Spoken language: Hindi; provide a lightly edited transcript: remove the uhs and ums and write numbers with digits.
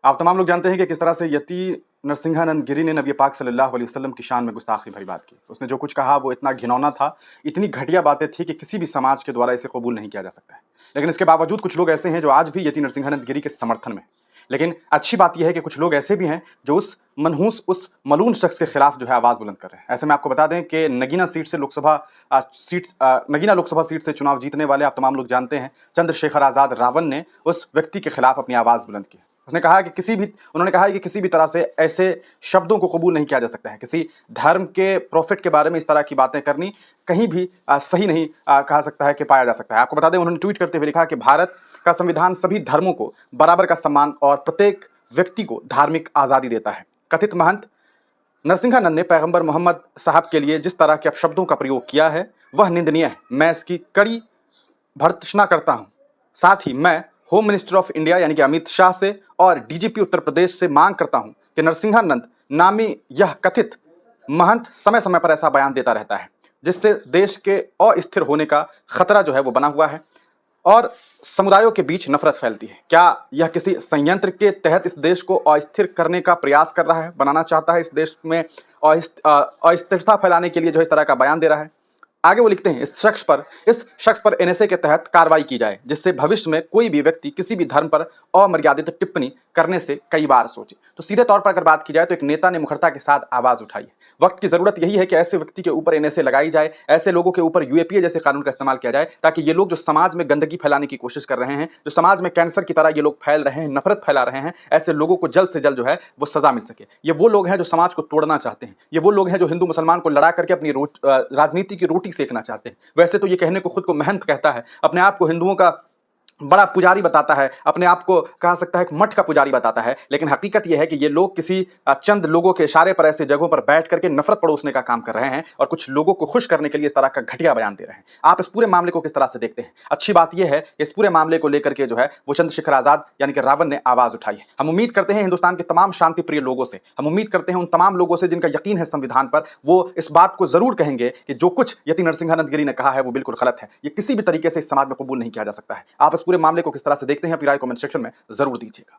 आप तमाम लोग जानते हैं कि किस तरह से यति नरसिंहानंद गिरी ने नबी पाक सल्लल्लाहु अलैहि वसल्लम की शान में गुस्ताखी भरी बात की। उसने जो कुछ कहा वो इतना घिनौना था, इतनी घटिया बातें थी कि किसी भी समाज के द्वारा इसे कबूल नहीं किया जा सकता है। लेकिन इसके बावजूद कुछ लोग ऐसे हैं जो आज भी यति नरसिंहानंद गिरी के समर्थन में हैं। लेकिन अच्छी बात यह है कि कुछ लोग ऐसे भी हैं जो उस मनहूस, उस मलून शख्स के खिलाफ जो है आवाज़ बुलंद कर रहे हैं। ऐसे में आपको बता दें कि नगीना लोकसभा सीट से चुनाव जीतने वाले आप तमाम लोग जानते हैं चंद्रशेखर आज़ाद रावण ने उस व्यक्ति के खिलाफ अपनी आवाज़ बुलंद की। उसने कहा कि उन्होंने कहा कि किसी भी तरह से ऐसे शब्दों को कबूल नहीं किया जा सकता है। किसी धर्म के प्रॉफिट के बारे में इस तरह की बातें करनी कहीं भी सही नहीं कहा सकता है कि पाया जा सकता है। आपको बता दें उन्होंने ट्वीट करते हुए लिखा कि भारत का संविधान सभी धर्मों को बराबर का सम्मान और प्रत्येक व्यक्ति को धार्मिक आज़ादी देता है। कथित महंत नरसिंहानंद ने पैगंबर मोहम्मद साहब के लिए जिस तरह के अपशब्दों का प्रयोग किया है वह निंदनीय है। मैं इसकी कड़ी भर्त्सना करता हूं। साथ ही मैं होम मिनिस्टर ऑफ इंडिया यानी कि अमित शाह से और डीजीपी उत्तर प्रदेश से मांग करता हूं कि नरसिंहानंद नामी यह कथित महंत समय समय पर ऐसा बयान देता रहता है जिससे देश के अस्थिर होने का खतरा जो है वो बना हुआ है और समुदायों के बीच नफरत फैलती है। क्या यह किसी संयंत्र के तहत इस देश को अस्थिर करने का प्रयास कर रहा है, बनाना चाहता है, इस देश में अस्थिरता फैलाने के लिए जो इस तरह का बयान दे रहा है? आगे वो लिखते हैं इस शख्स पर एनएसए के तहत कार्रवाई की जाए जिससे भविष्य में कोई भी व्यक्ति किसी भी धर्म पर अमर्यादित टिप्पणी करने से कई बार सोचे। तो सीधे तौर पर अगर बात की जाए तो एक नेता ने मुखरता के साथ आवाज उठाई है। वक्त की जरूरत यही है कि ऐसे व्यक्ति के ऊपर एनएसए लगाई जाए, ऐसे लोगों के ऊपर यूएपीए जैसे कानून का इस्तेमाल किया जाए ताकि ये लोग जो समाज में गंदगी फैलाने की कोशिश कर रहे हैं, जो समाज में कैंसर की तरह ये लोग फैल रहे हैं, नफरत फैला रहे हैं, ऐसे लोगों को जल्द से जल्द जो है वो सजा मिल सके। ये वो लोग हैं जो समाज को तोड़ना चाहते हैं, ये वो लोग हैं जो हिंदू मुसलमान को लड़ा करके अपनी राजनीति की रोटी सेकना चाहते हैं। वैसे तो ये कहने को खुद को महंत कहता है, अपने आप को हिंदुओं का बड़ा पुजारी बताता है, अपने आप को कहा सकता है कि मठ का पुजारी बताता है, लेकिन हकीकत यह है कि ये लोग किसी चंद लोगों के इशारे पर ऐसे जगहों पर बैठ करके नफरत परोसने का काम कर रहे हैं और कुछ लोगों को खुश करने के लिए इस तरह का घटिया बयान दे रहे हैं। आप इस पूरे मामले को किस तरह से देखते हैं? अच्छी बात यह है कि इस पूरे मामले को लेकर के जो है वो चंद्रशेखर आजाद यानी कि रावण ने आवाज उठाई है। हम उम्मीद करते हैं हिंदुस्तान के तमाम शांति प्रिय लोगों से, हम उम्मीद करते हैं उन तमाम लोगों से जिनका यकीन है संविधान पर, वो इस बात को जरूर कहेंगे कि जो कुछ यति नरसिंहानंद गिरी ने कहा है वो बिल्कुल गलत है। ये किसी भी तरीके से इस समाज में कबूल नहीं किया जा सकता है। आप इस पूरे मामले को किस तरह से देखते हैं? अपनी राय कमेंट सेक्शन में जरूर दीजिएगा।